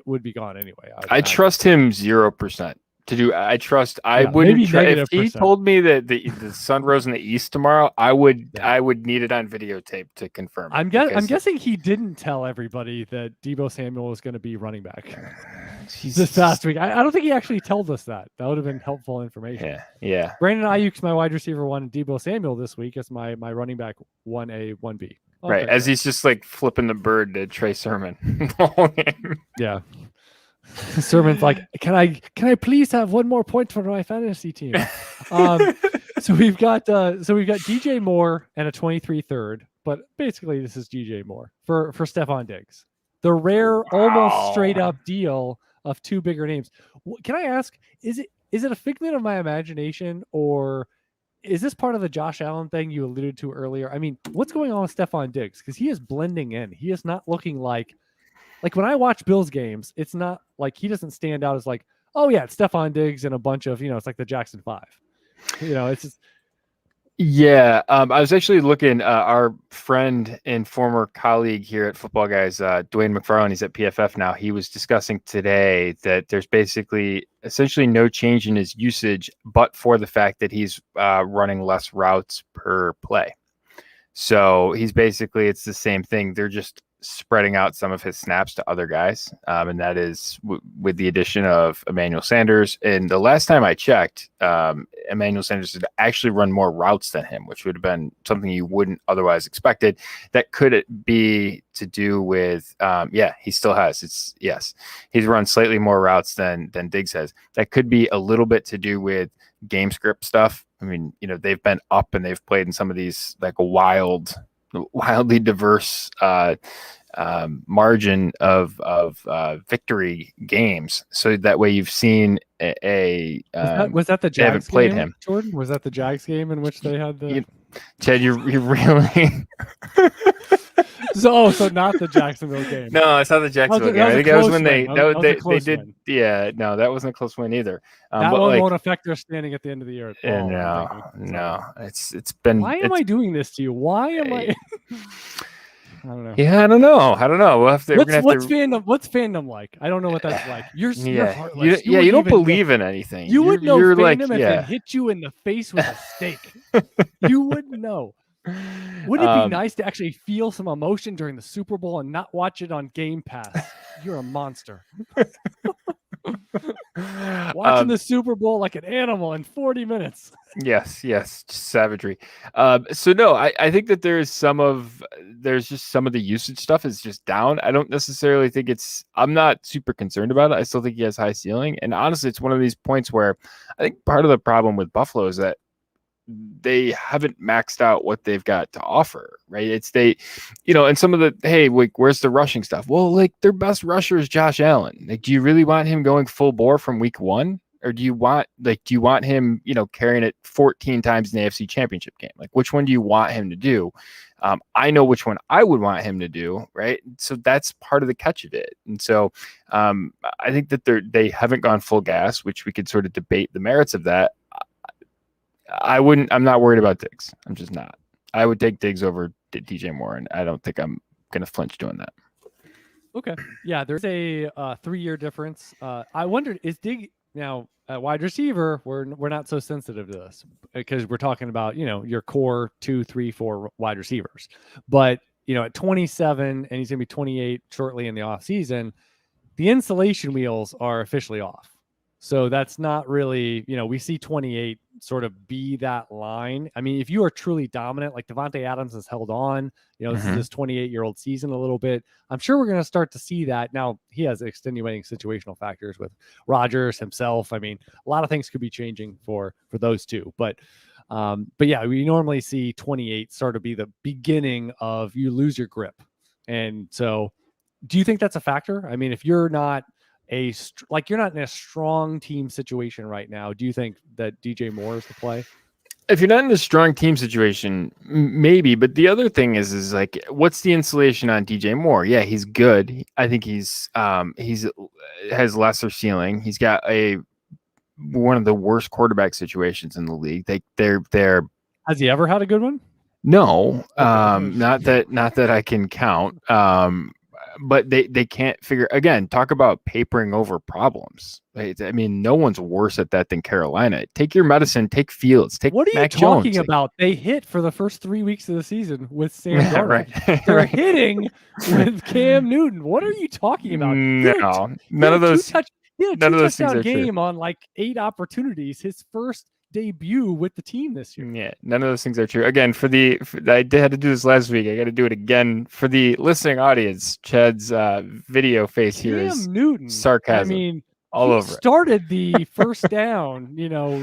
would be gone anyway. I trust him 0%. To do, I trust. I wouldn't. If he told me that the sun rose in the east tomorrow, I would need it on videotape to confirm. I'm guessing he didn't tell everybody that Deebo Samuel was going to be running back this past week. I don't think he actually told us that. That would have been helpful information. Yeah. Brandon Ayuk's my wide receiver 1, and Deebo Samuel this week is my running back 1A, 1B. Okay, right, as he's just like flipping the bird to Trey Sermon. Yeah. Sermon's like, can I please have one more point for my fantasy team? So we've got DJ Moore and a 23 third, but basically this is DJ Moore for Stefon Diggs. The rare, almost straight up deal of 2 bigger names. Can I ask, is it a figment of my imagination, or is this part of the Josh Allen thing you alluded to earlier? I mean, what's going on with Stefon Diggs? Because he is blending in. He is not looking like when I watch Bills games, it's not like he doesn't stand out as like, oh yeah, it's Stefon Diggs and a bunch of, it's like the Jackson 5. It's just. Yeah, I was actually looking. Our friend and former colleague here at Footballguys, Dwayne McFarland, he's at PFF now. He was discussing today that there's essentially no change in his usage, but for the fact that he's running less routes per play. So he's it's the same thing. They're just spreading out some of his snaps to other guys. And that is with the addition of Emmanuel Sanders. And the last time I checked, Emmanuel Sanders had actually run more routes than him, which would have been something you wouldn't otherwise expected. That could be to do with, he still has. He's run slightly more routes than Diggs has. That could be a little bit to do with game script stuff. I mean, they've been up and they've played in some of these like wildly diverse margin of victory games. So that way you've seen was that the Jags haven't played game, him. Jordan? Was that the Jags game in which they had the Ted, you really so not the Jacksonville game. No, it's not the Jacksonville game. I think that was when they did. Win. Yeah, no, that wasn't a close win either. That one won't affect their standing at the end of the year. No, it's been. Why am I doing this to you? Why am I? I don't know. Yeah, I don't know. We'll have to. What's fandom like? I don't know what that's like. You're heartless. You don't believe in anything. You would know fandom if it hit you in the face with a steak. You wouldn't know. Wouldn't it be nice to actually feel some emotion during the Super Bowl and not watch it on Game Pass? You're a monster. Watching the Super Bowl like an animal in 40 minutes. Yes, just savagery. So no, I think that there's just some of the usage stuff is just down. I don't necessarily think I'm not super concerned about it. I still think he has high ceiling. And honestly, it's one of these points where I think part of the problem with Buffalo is that they haven't maxed out what they've got to offer, right? And some of where's the rushing stuff? Well, like their best rusher is Josh Allen. Like, do you really want him going full bore from week 1? Or do you want him, carrying it 14 times in the AFC Championship game? Like, which one do you want him to do? I know which one I would want him to do, right? So that's part of the catch of it. And so I think that they haven't gone full gas, which we could sort of debate the merits of that. I'm not worried about Diggs. I'm just not. I would take Diggs over DJ Moore, and I don't think I'm going to flinch doing that. Okay. Yeah, there's a 3-year difference. I wondered, is Diggs now wide receiver? We're not so sensitive to this because we're talking about, your core 2, 3, 4 wide receivers. But, at 27, and he's going to be 28 shortly in the offseason, the insulation wheels are officially off. So that's not really, we see 28 sort of be that line. I mean, if you are truly dominant, like Devontae Adams has held on, this is his 28-year-old season a little bit. I'm sure we're going to start to see that. Now, he has extenuating situational factors with Rodgers himself. I mean, a lot of things could be changing for those two. But yeah, we normally see 28 sort of be the beginning of you lose your grip. And so do you think that's a factor? I mean, if you're not you're not in a strong team situation right now, do you think that DJ Moore is the play? If you're not in a strong team situation, maybe. But the other thing is like, what's the insulation on DJ Moore? Yeah, he's good. I think he's has lesser ceiling. He's got one of the worst quarterback situations in the league. They're Has he ever had a good one? No, not that I can count. But they can't figure, again, talk about papering over problems. Right? I mean, no one's worse at that than Carolina. Take your medicine, take Fields, take What are Mac you talking Jones. about? They hit for the first 3 weeks of the season with Sam Darnold. Right. They're hitting with Cam Newton. What are you talking about? No, none of those touchdown game on like 8 opportunities. His first debut with the team this year. Yeah, none of those things are true. Again, I had to do this last week. I got to do it again for the listening audience. Chad's video face here is Newton. Sarcasm. I mean, all over. Started the first down,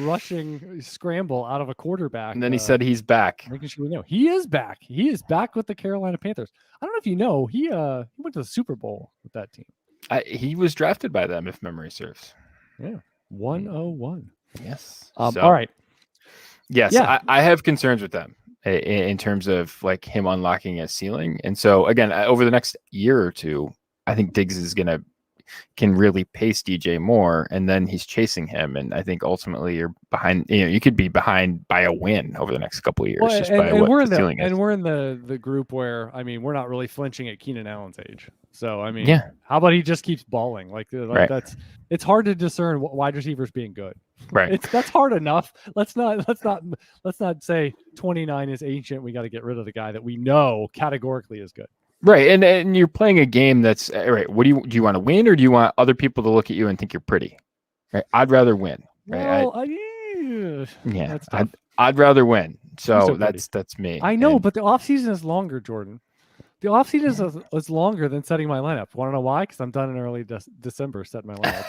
rushing scramble out of a quarterback. And then he said he's back. Making sure we know he is back. He is back with the Carolina Panthers. I don't know if you know, he went to the Super Bowl with that team. He was drafted by them, if memory serves. Yeah, 101. Yes. All right. Yes, yeah. I have concerns with them in terms of like him unlocking a ceiling. And so again, over the next year or two, I think Diggs can really pace DJ Moore, and then he's chasing him. And I think ultimately you're behind. You could be behind by a win over the next couple of years. We're in the group where we're not really flinching at Keenan Allen's age. So how about he just keeps balling? Like right. It's hard to discern wide receivers being good. Right. That's hard enough. Let's not say 29 is ancient. We got to get rid of the guy that we know categorically is good. Right. And you're playing a game that's right. What do you want to win, or do you want other people to look at you and think you're pretty? Right. I'd rather win. Right. Well, I'd rather win. So that's me. I know, but the offseason is longer, Jordan. The offseason is longer than setting my lineup. Want to know why? Because I'm done in early December setting my lineup.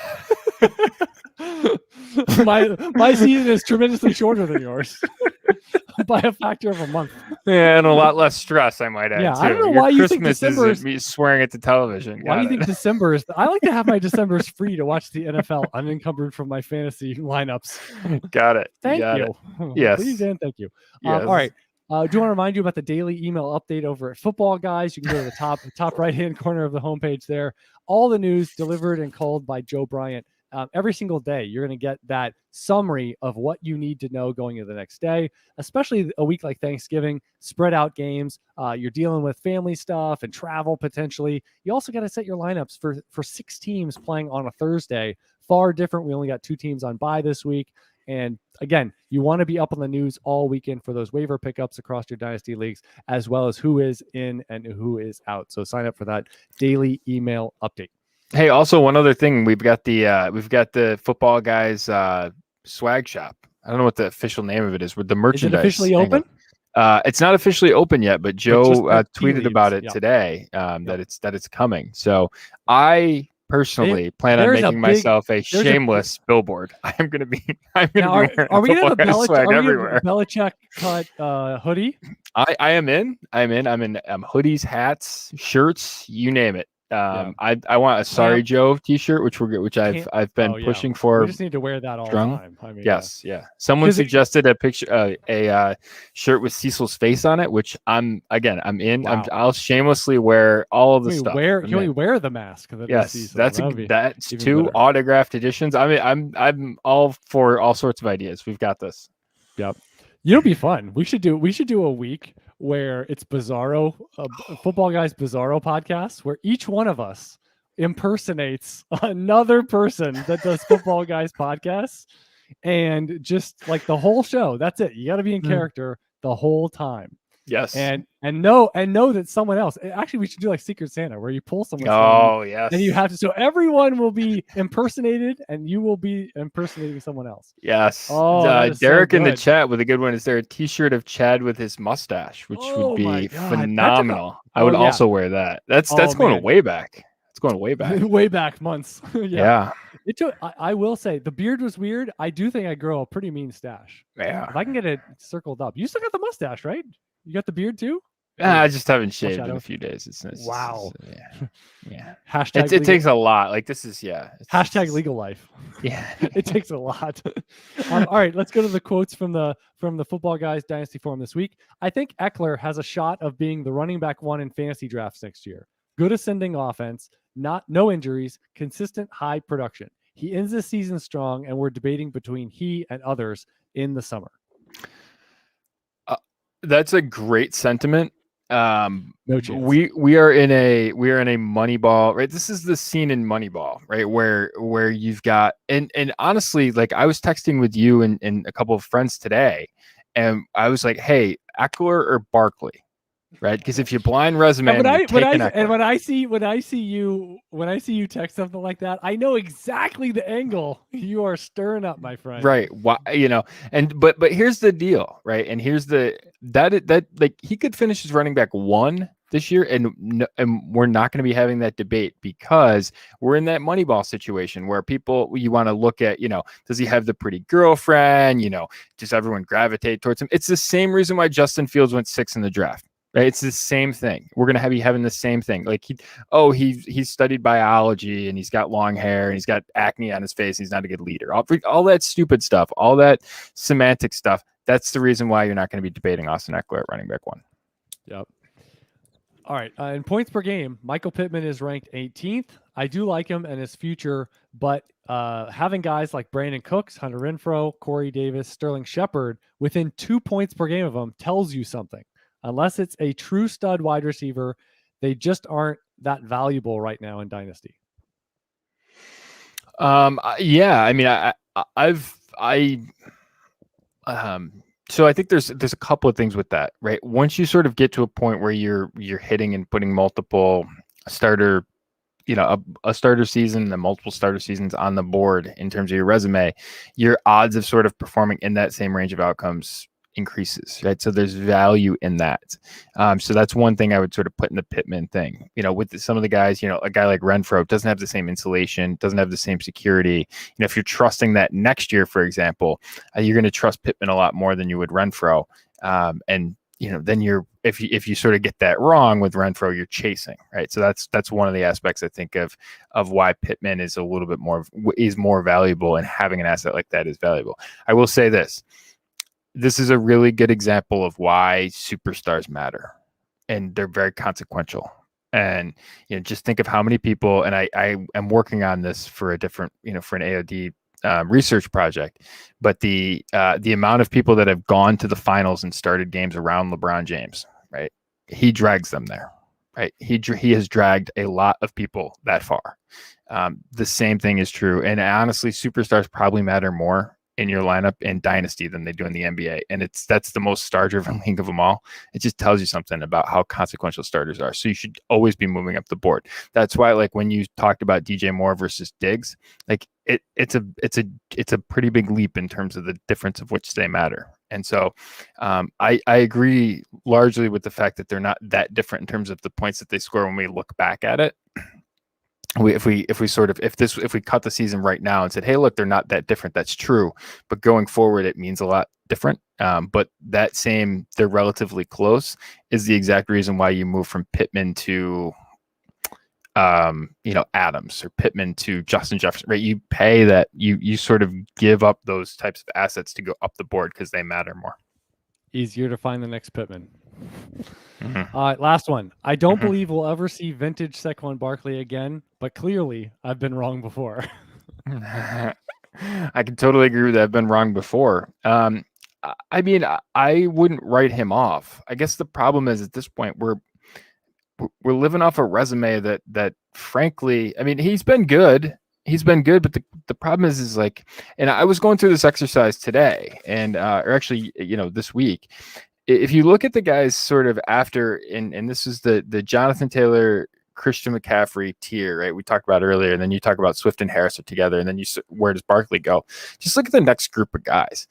my season is tremendously shorter than yours by a factor of a month. Yeah, and a lot less stress, I might add. Yeah, too. I don't know why you think December is me swearing at the television. Why do you think December is? I like to have my Decembers free to watch the NFL unencumbered from my fantasy lineups. Got it. Thank you. Yes. Please and thank you. Yes. All right. Do you want to remind you about the daily email update over at Footballguys? You can go to the top right-hand corner of the homepage there. All the news delivered and called by Joe Bryant. Every single day, you're going to get that summary of what you need to know going into the next day, especially a week like Thanksgiving, spread out games. You're dealing with family stuff and travel potentially. You also got to set your lineups for 6 teams playing on a Thursday. Far different. We only got 2 teams on bye this week. And again, you want to be up on the news all weekend for those waiver pickups across your dynasty leagues, as well as who is in and who is out. So sign up for that daily email update. Hey, also one other thing, we've got the Football Guys swag shop. I don't know what the official name of it is. With the merchandise, is it officially open? It's not officially open yet, but Joe tweeted about it today. That it's coming. So I personally plan on making myself a shameless billboard. I'm gonna be wearing are we gonna have a Belichick cut hoodie? I am in. I'm hoodies, hats, shirts, you name it. I want a Sorry Joe t-shirt, which I've been pushing for. We just need to wear that all the time. Yes. Someone suggested a picture, a shirt with Cecil's face on it, which I'm in. Wow. I'll shamelessly wear all of the stuff. Can we wear the mask? Yes, that's 2 better. Autographed editions. I'm all for all sorts of ideas. We've got this. Yep. It'll be fun. We should do a week where it's Bizarro, Football Guys Bizarro podcast, where each one of us impersonates another person that does Football Guys podcasts, and just like the whole show. That's it. You got to be in character the whole time. Yes. And know that someone else. Actually, we should do like Secret Santa, where you pull someone's Oh, yes. and you have to. So everyone will be impersonated, and you will be impersonating someone else. Yes. Oh, Derek so in the chat with a good one. Is there a T-shirt of Chad with his mustache, which would be phenomenal? I would also wear that. That's going way back. It's going way back. Way back months. Yeah. It took. I will say the beard was weird. I do think I grow a pretty mean stash. Yeah. If I can get it circled up. You still got the mustache, right? You got the beard too? I just haven't shaved in a few days. It's wow. Yeah. Hashtag it takes a lot. Like this is hashtag legal life. Yeah. It takes a lot. All right, let's go to the quotes from the Football Guys Dynasty Forum this week. I think Ekeler has a shot of being the running back 1 in fantasy drafts next year. Good ascending offense, no injuries, consistent high production. He ends the season strong, and we're debating between he and others in the summer. That's a great sentiment. No chance. We are in a Moneyball, right? This is the scene in Moneyball, right? Where you've got and honestly, like I was texting with you and a couple of friends today, and I was like, hey, Ekeler or Barkley, right? Because if you blind resume, when I see you text something like that, I know exactly the angle you are stirring up, my friend. Right. Why, but here's the deal, right? And here's that like he could finish his running back 1 this year, and we're not going to be having that debate because we're in that Moneyball situation where you want to look at, does he have the pretty girlfriend? Does everyone gravitate towards him? It's the same reason why Justin Fields went 6 in the draft. Right, it's the same thing. We're gonna be having the same thing. Like he's studied biology and he's got long hair and he's got acne on his face. And he's not a good leader. All that stupid stuff, all that semantic stuff. That's the reason why you're not going to be debating Austin Ekeler at running back 1. Yep. All right. In points per game, Michael Pittman is ranked 18th. I do like him and his future, but having guys like Brandon Cooks, Hunter Renfrow, Corey Davis, Sterling Shepard within 2 points per game of him tells you something. Unless it's a true stud wide receiver, they just aren't that valuable right now in Dynasty. Yeah. I mean, so I think there's a couple of things with that, right? Once you sort of get to a point where you're hitting and putting multiple starter, a starter season and multiple starter seasons on the board in terms of your resume, your odds of sort of performing in that same range of outcomes increases, right? So there's value in that. So that's one thing I would sort of put in the Pittman thing. With some of the guys, a guy like Renfrow doesn't have the same insulation, doesn't have the same security. If you're trusting that next year, for example, you're going to trust Pittman a lot more than you would Renfrow. And then if you sort of get that wrong with Renfrow, you're chasing, right? So that's one of the aspects I think of why Pittman is a little bit more valuable, and having an asset like that is valuable. I will say this is a really good example of why superstars matter, and they're very consequential. And just think of how many people, and I am working on this for a different, for an AOD research project, but the amount of people that have gone to the finals and started games around LeBron James, right? He drags them there, right? He has dragged a lot of people that far. The same thing is true, and honestly, superstars probably matter more in your lineup in Dynasty than they do in the NBA. And that's the most star-driven league of them all. It just tells you something about how consequential starters are. So you should always be moving up the board. That's why, like, when you talked about DJ Moore versus Diggs, like it's a pretty big leap in terms of the difference of which they matter. And so I agree largely with the fact that they're not that different in terms of the points that they score when we look back at it. If we cut the season right now and said, hey, look, they're not that different, that's true. But going forward, it means a lot different. But they're relatively close is the exact reason why you move from Pittman to Adams, or Pittman to Justin Jefferson, right? You pay that, you sort of give up those types of assets to go up the board because they matter more. Easier to find the next Pittman. Mm-hmm. All right, last one. I don't believe we'll ever see vintage Saquon Barkley again, but clearly I've been wrong before. I can totally agree with that. I've been wrong before. I mean, I wouldn't write him off. I guess the problem is at this point we're living off a resume that frankly, I mean, he's been good, but the problem is like, and I was going through this exercise today, and or actually, this week. If you look at the guys sort of after, and this is the Jonathan Taylor, Christian McCaffrey tier, right? We talked about earlier, and then you talk about Swift and Harris are together, and then where does Barkley go? Just look at the next group of guys.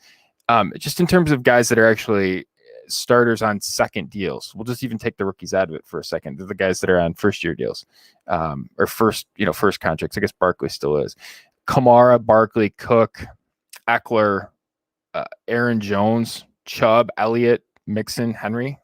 Just in terms of guys that are actually starters on second deals. We'll just even take the rookies out of it for a second. They're the guys that are on first year deals, or first contracts. I guess Barkley still is. Kamara, Barkley, Cook, Ekeler, Aaron Jones, Chubb, Elliott, Mixon, Henry.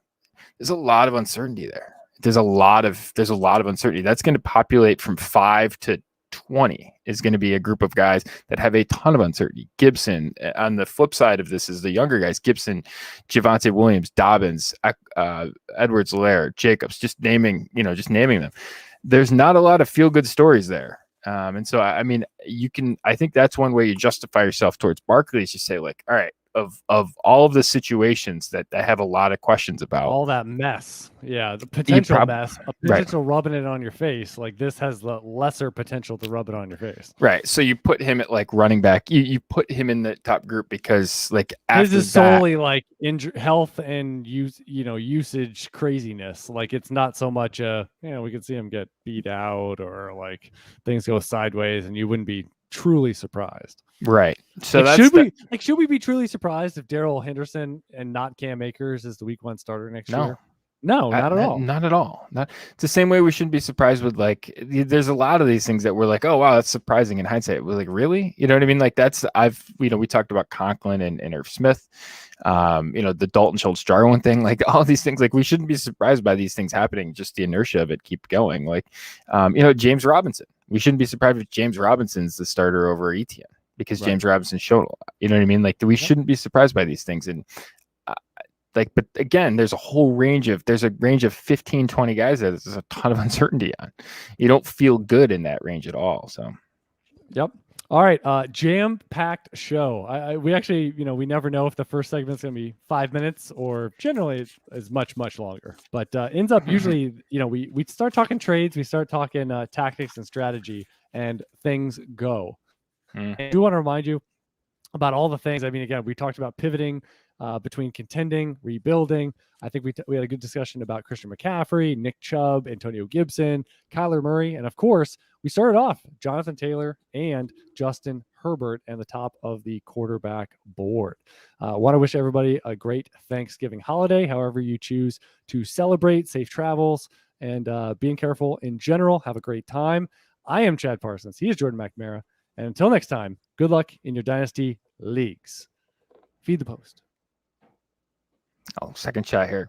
There's a lot of uncertainty there. There's a lot of uncertainty. That's going to populate from 5 to 20 is going to be a group of guys that have a ton of uncertainty. Gibson, on the flip side of this, is the younger guys: Gibson, Javonte Williams, Dobbins, Edwards-Helaire, Jacobs, just naming them. There's not a lot of feel-good stories there. And so, I mean, I think that's one way you justify yourself towards Barkley, is you say, like, all right, of all of the situations that I have a lot of questions about, all that mess, the potential mess, a potential rubbing it on your face, like this has the lesser potential to rub it on your face, right? So you put him at like running back, you put him in the top group because like this is solely like health and usage craziness. Like it's not so much we could see him get beat out or like things go sideways, and you wouldn't be truly surprised. Right. So like, should we be truly surprised if Darrell Henderson and not Cam Akers is the week 1 starter next year? No, not at all. Not at all. It's the same way we shouldn't be surprised with, like, there's a lot of these things that we're like, oh wow, that's surprising in hindsight. We're like, really? You know what I mean? Like we talked about Conklin and Irv Smith, the Dalton Schultz-Jarwin thing, like all these things, like we shouldn't be surprised by these things happening. Just the inertia of it keep going. Like, James Robinson. We shouldn't be surprised if James Robinson's the starter over Etienne, because James Robinson showed a lot. You know what I mean? Like we shouldn't be surprised by these things. And but again, there's a range of 15, 20 guys that there's a ton of uncertainty on. You don't feel good in that range at all. So, yep. All right. Jam-packed show. We actually, we never know if the first segment's going to be 5 minutes or generally it's much, much longer, but ends up usually, we start talking trades, we start talking tactics and strategy, and things go. I do want to remind you about all the things. I mean, again, we talked about pivoting between contending, rebuilding. I think we had a good discussion about Christian McCaffrey, Nick Chubb, Antonio Gibson, Kyler Murray, and of course, we started off Jonathan Taylor and Justin Herbert and the top of the quarterback board. Want to wish everybody a great Thanksgiving holiday, however you choose to celebrate. Safe travels, and being careful in general. Have a great time. I am Chad Parsons. He is Jordan McNamara. And until next time, good luck in your Dynasty leagues. Feed the post. Oh, second shot here.